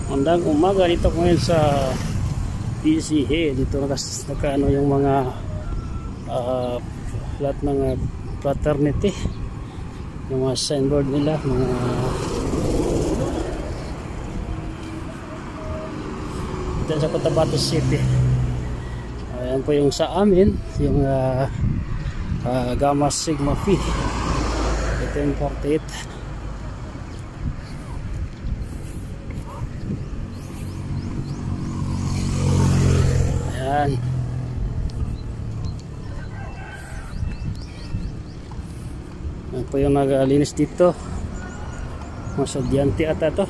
Magandang umaga dito ngayon sa PCA. Dito nakaano yung mga lahat ng fraternity, yung mga signboard nila, mga dito sa Cotabato City. Ayan po yung sa amin, yung Gamma Sigma Phi. Ito yung 48. Ayan. Ayan po yung naglinis dito. Mga sadyante ata to.